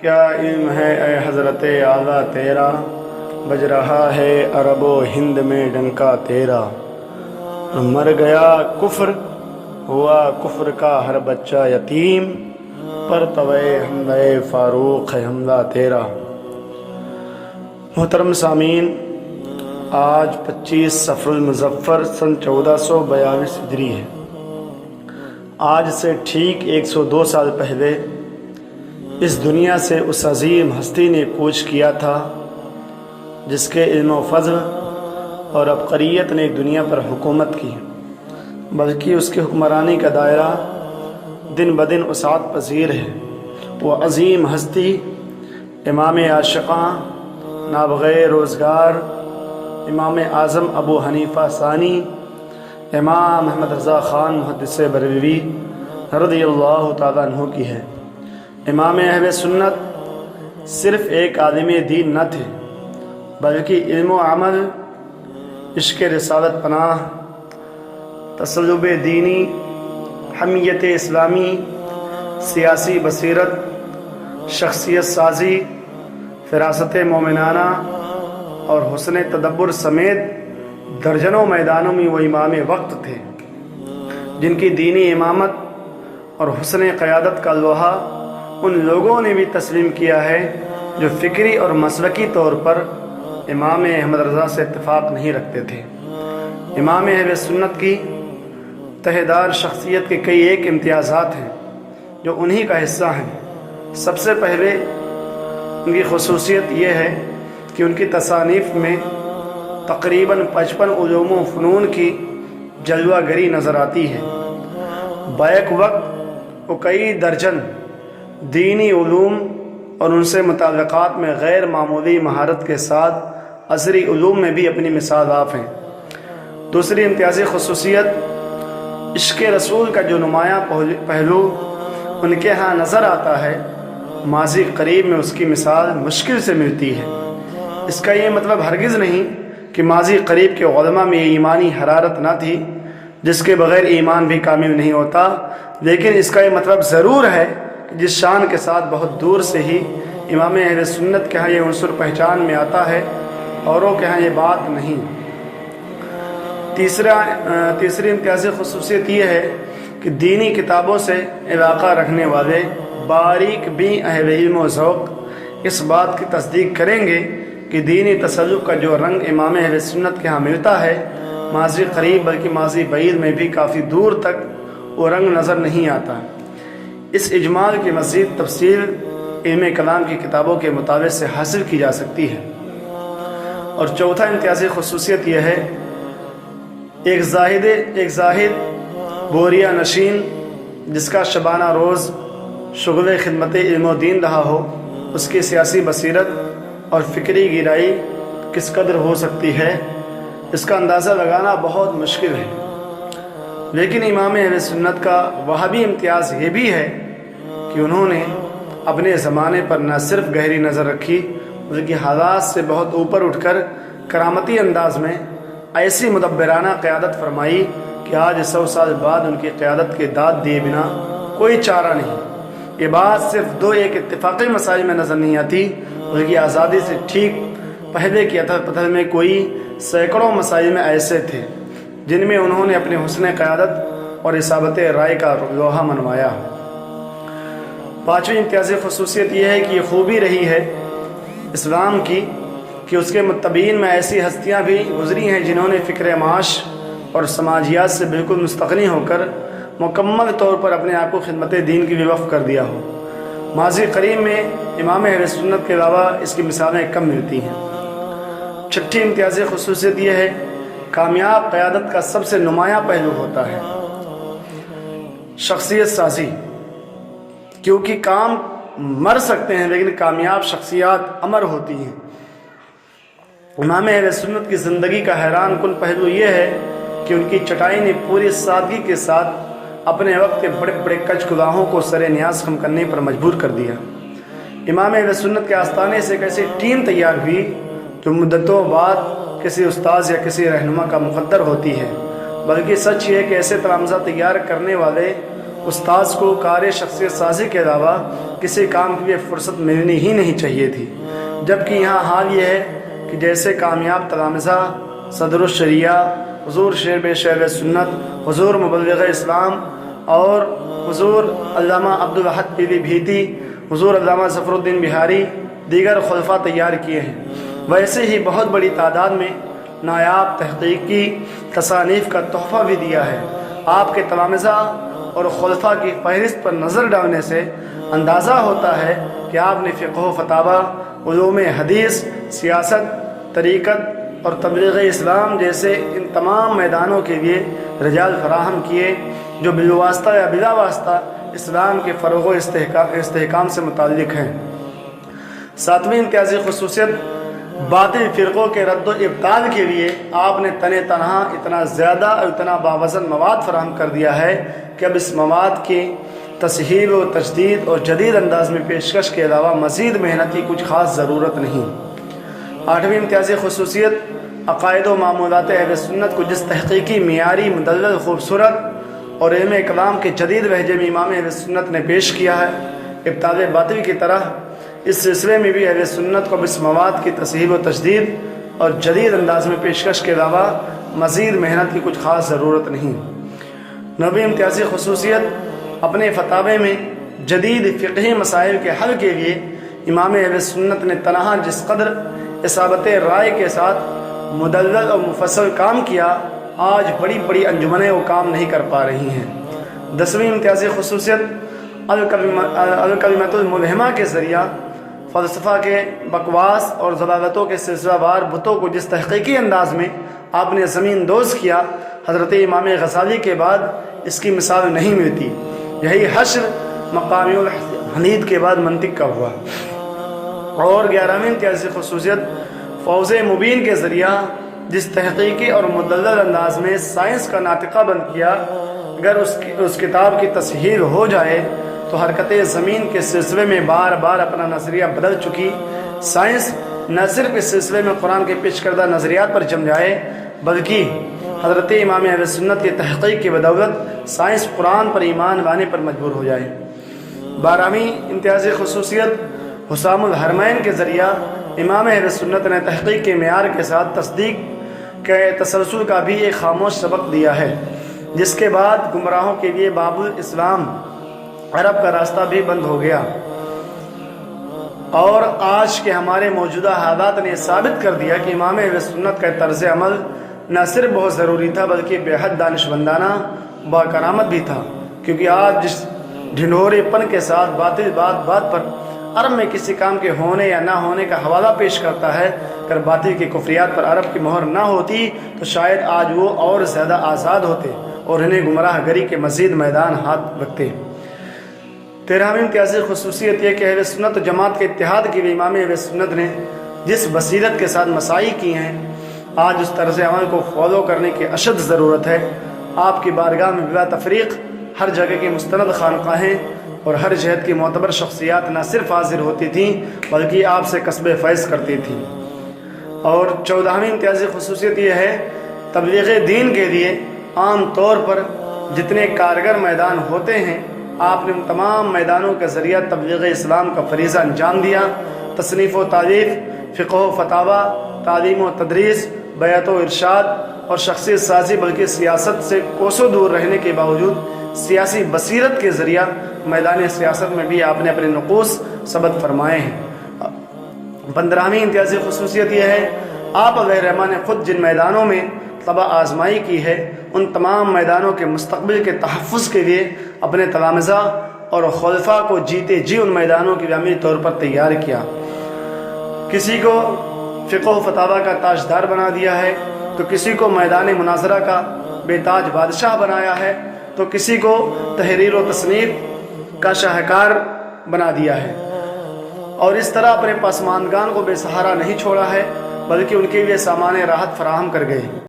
کیا علم ہے اے حضرت اعلیٰ تیرا، بج رہا ہے عرب و ہند میں ڈنکا تیرا۔ مر گیا کفر، ہوا کفر کا ہر بچہ یتیم، پر طوے حملہ فاروق ہے حملہ تیرا۔ محترم سامعین، آج 25 صفر المظفر سن 1442 ہجری ہے۔ آج سے ٹھیک 102 سال پہلے اس دنیا سے اس عظیم ہستی نے کوچ کیا تھا جس کے علم و فضل اور عبقریت نے دنیا پر حکومت کی، بلکہ اس کی حکمرانی کا دائرہ دن بدن وسعت پذیر ہے۔ وہ عظیم ہستی امام عاشقاں، نابغہ روزگار، امام اعظم ابو حنیفہ ثانی، امام احمد رضا خان محدث بریلوی رضی اللہ تعالیٰ عنہ کی ہے۔ امام اہل سنت صرف ایک عالم دین نہ تھے، بلکہ علم و عمل، عشق رسالت پناہ، تصلب دینی، حمیت اسلامی، سیاسی بصیرت، شخصیت سازی، فراست مومنانہ اور حسن تدبر سمیت درجنوں میدانوں میں وہ امام وقت تھے، جن کی دینی امامت اور حسن قیادت کا لوہا ان لوگوں نے بھی تسلیم کیا ہے جو فکری اور مسلکی طور پر امام احمد رضا سے اتفاق نہیں رکھتے تھے۔ امام اہل سنت کی تہدار شخصیت کے کئی ایک امتیازات ہیں جو انہی کا حصہ ہیں۔ سب سے پہلے ان کی خصوصیت یہ ہے کہ ان کی تصانیف میں تقریباً 55 علوم و فنون کی جلوہ گری نظر آتی ہے۔ بیک وقت وہ کئی درجن دینی علوم اور ان سے متعلقات میں غیر معمولی مہارت کے ساتھ عصری علوم میں بھی اپنی مثال آپ ہیں۔ دوسری امتیازی خصوصیت عشق رسول کا جو نمایاں پہلو ان کے ہاں نظر آتا ہے، ماضی قریب میں اس کی مثال مشکل سے ملتی ہے۔ اس کا یہ مطلب ہرگز نہیں کہ ماضی قریب کے علماء میں یہ ایمانی حرارت نہ تھی جس کے بغیر ایمان بھی کامل نہیں ہوتا، لیکن اس کا یہ مطلب ضرور ہے کہ جس شان کے ساتھ بہت دور سے ہی امام اہل سنت کے ہاں یہ عنصر پہچان میں آتا ہے، اوروں کے ہاں یہ بات نہیں۔ تیسری امتیازی خصوصیت یہ ہے کہ دینی کتابوں سے علاقہ رکھنے والے باریک بھی اہل علم و ذوق اس بات کی تصدیق کریں گے کہ دینی تسلق کا جو رنگ امام اہل سنت کے ہاں ملتا ہے، ماضی قریب بلکہ ماضی بعید میں بھی کافی دور تک وہ رنگ نظر نہیں آتا۔ اس اجمال کی مزید تفصیل علم کلام کی کتابوں کے مطالعے سے حاصل کی جا سکتی ہے۔ اور چوتھا امتیازی خصوصیت یہ ہے، ایک زاہد بوریا نشین جس کا شبانہ روز شغل خدمت علم و دین رہا ہو، اس کی سیاسی بصیرت اور فکری گہرائی کس قدر ہو سکتی ہے، اس کا اندازہ لگانا بہت مشکل ہے۔ لیکن امام اہل سنت کا وہ بھی امتیاز یہ بھی ہے کہ انہوں نے اپنے زمانے پر نہ صرف گہری نظر رکھی بلکہ حالات سے بہت اوپر اٹھ کر کرامتی انداز میں ایسی مدبرانہ قیادت فرمائی کہ آج 100 سال بعد ان کی قیادت کے داد دیے بنا کوئی چارہ نہیں۔ یہ بات صرف دو ایک اتفاقی مسائل میں نظر نہیں آتی، بلکہ آزادی سے ٹھیک پہلے کی پتہ میں کوئی سینکڑوں مسائل میں ایسے تھے جن میں انہوں نے اپنے حسن قیادت اور اصابت رائے کا لوہا منوایا۔ پانچویں امتیازی خصوصیت یہ ہے کہ یہ خوبی رہی ہے اسلام کی کہ اس کے متبعین میں ایسی ہستیاں بھی گزری ہیں جنہوں نے فکر معاش اور سماجیات سے بالکل مستغنی ہو کر مکمل طور پر اپنے آپ کو خدمت دین کی وقف کر دیا ہو۔ ماضی قریب میں امام اہل سنت کے علاوہ اس کی مثالیں کم ملتی ہیں۔ چھٹی امتیازی خصوصیت یہ ہے، کامیاب قیادت کا سب سے نمایاں پہلو ہوتا ہے شخصیت سازی، کیونکہ کام مر سکتے ہیں لیکن کامیاب شخصیات امر ہوتی ہیں۔ امام اہل سنت کی زندگی کا حیران کن پہلو یہ ہے کہ ان کی چٹائی نے پوری سادگی کے ساتھ اپنے وقت کے بڑے بڑے کج کلاہوں کو سر نیاز خم کرنے پر مجبور کر دیا۔ امام اہل سنت کے آستانے سے ایک ایسی ٹیم تیار ہوئی جو مدتوں بعد کسی استاذ یا کسی رہنما کا مقدر ہوتی ہے، بلکہ سچ یہ ہے کہ ایسے تلامذہ تیار کرنے والے استاذ کو کار شخصیت سازی کے علاوہ کسی کام کے لیے فرصت ملنی ہی نہیں چاہیے تھی، جبکہ یہاں حال یہ ہے کہ جیسے کامیاب تلامذہ صدر الشریعہ حضور شیر شہر سنت، حضور مبلغ اسلام اور حضور علامہ عبدالوحد پیلی بھیتی، حضور علامہ ظفر الدین بہاری، دیگر خلفاء تیار کیے ہیں، ویسے ہی بہت بڑی تعداد میں نایاب تحقیقی تصانیف کا تحفہ بھی دیا ہے۔ آپ کے تلامذہ اور خلفاء کی فہرست پر نظر ڈالنے سے اندازہ ہوتا ہے کہ آپ نے فقہ و فتاوی، علوم حدیث، سیاست، طریقت اور تبلیغ اسلام جیسے ان تمام میدانوں کے لیے رجال فراہم کیے جو بالواسطہ یا بلا واسطہ اسلام کے فروغ و استحکام سے متعلق ہیں۔ ساتویں امتیازی خصوصیت، باطل فرقوں کے رد و ابطال کے لیے آپ نے تنہا اتنا زیادہ اور اتنا باوزن مواد فراہم کر دیا ہے کہ اب اس مواد کی تصحیح و تجدید اور جدید انداز میں پیشکش کے علاوہ مزید محنت کی کچھ خاص ضرورت نہیں۔ آٹھویں امتیازی خصوصیت، عقائد و معمولات اہل سنت کو جس تحقیقی، معیاری، مدلل، خوبصورت اور علم کلام کے جدید لہجے میں امام اہل سنت نے پیش کیا ہے، ابطال باطل کی طرح اس سلسلے میں بھی اہل سنت کو اس مواد کی تصحیح و تجدید اور جدید انداز میں پیشکش کے علاوہ مزید محنت کی کچھ خاص ضرورت نہیں۔ نویں امتیازی خصوصیت، اپنے فتاوے میں جدید فقہی مسائل کے حل کے لیے امام اہل سنت نے تنہا جس قدر اصابت رائے کے ساتھ مدلل اور مفصل کام کیا، آج بڑی بڑی انجمنیں وہ کام نہیں کر پا رہی ہیں۔ 10ویں امتیازی خصوصیت، الکلمۃ الملہمہ کے ذریعہ فلسفہ کے بکواس اور ضلالتوں کے سلسلہ وار بتوں کو جس تحقیقی انداز میں آپ نے زمین دوز کیا، حضرت امام غزالی کے بعد اس کی مثال نہیں ملتی۔ یہی حشر مقامی الحدید کے بعد منطق کا ہوا۔ اور 11ویں امتیازی خصوصیت، فوز مبین کے ذریعہ جس تحقیقی اور مدلل انداز میں سائنس کا ناطقہ بند کیا، اگر اس کتاب کی تصحیح ہو جائے تو حرکت زمین کے سلسلے میں بار بار اپنا نظریہ بدل چکی سائنس نہ صرف اس سلسلے میں قرآن کے پیش کردہ نظریات پر جم جائے، بلکہ حضرت امام اہل سنت کی تحقیق کی بدولت سائنس قرآن پر ایمان لانے پر مجبور ہو جائے۔ 12ویں امتیازی خصوصیت، حسام الحرمین کے ذریعہ امام اہل سنت نے تحقیق کے معیار کے ساتھ تصدیق کے تسلسل کا بھی ایک خاموش سبق دیا ہے، جس کے بعد گمراہوں کے لیے باب الاسلام عرب کا راستہ بھی بند ہو گیا۔ اور آج کے ہمارے موجودہ حالات نے ثابت کر دیا کہ امام اہل سنت کا طرز عمل نہ صرف بہت ضروری تھا بلکہ بے حد دانشمندانہ با کرامت بھی تھا، کیونکہ آج جس ڈھنڈورے پن کے ساتھ باطل بات بات پر عرب میں کسی کام کے ہونے یا نہ ہونے کا حوالہ پیش کرتا ہے، اگر باطل کی کفریات پر عرب کی مہر نہ ہوتی تو شاید آج وہ اور زیادہ آزاد ہوتے اور انہیں گمراہ گری کے مزید میدان ہاتھ رکھتے۔ 13ویں امتیازی خصوصیت یہ کہ اہل سنت و جماعت کے اتحاد کے لیے امام اہل سنت نے جس بصیرت کے ساتھ مساعی کی ہیں، آج اس طرز عمل کو فالو کرنے کی اشد ضرورت ہے۔ آپ کی بارگاہ میں بلا تفریق ہر جگہ کی مستند خانقاہیں اور ہر جہت کی معتبر شخصیات نہ صرف حاضر ہوتی تھیں بلکہ آپ سے کسب فیض کرتی تھیں۔ اور 14ویں امتیازی خصوصیت یہ ہے، تبلیغ دین کے لیے عام طور پر جتنے کارگر میدان ہوتے ہیں، آپ نے ان تمام میدانوں کے ذریعہ تبلیغ اسلام کا فریضہ انجام دیا۔ تصنیف و تالیف، فقہ و فتاوی، تعلیم و تدریس، بیعت و ارشاد اور شخصیت سازی، بلکہ سیاست سے کوسوں دور رہنے کے باوجود سیاسی بصیرت کے ذریعہ میدان سیاست میں بھی آپ نے اپنے نقوص ثبت فرمائے ہیں۔ 15ویں امتیازی خصوصیت یہ ہے، آپ علیہ الرحمٰن نے خود جن میدانوں میں طبع آزمائی کی ہے، ان تمام میدانوں کے مستقبل کے تحفظ کے لیے اپنے تلامذہ اور خلفاء کو جیتے جی ان میدانوں کے عملی طور پر تیار کیا۔ کسی کو فقہ و فتاوی کا تاجدار بنا دیا ہے، تو کسی کو میدان مناظرہ کا بے تاج بادشاہ بنایا ہے، تو کسی کو تحریر و تصنیف کا شاہکار بنا دیا ہے، اور اس طرح اپنے پسماندگان کو بے سہارا نہیں چھوڑا ہے بلکہ ان کے لیے سامان راحت فراہم کر گئے۔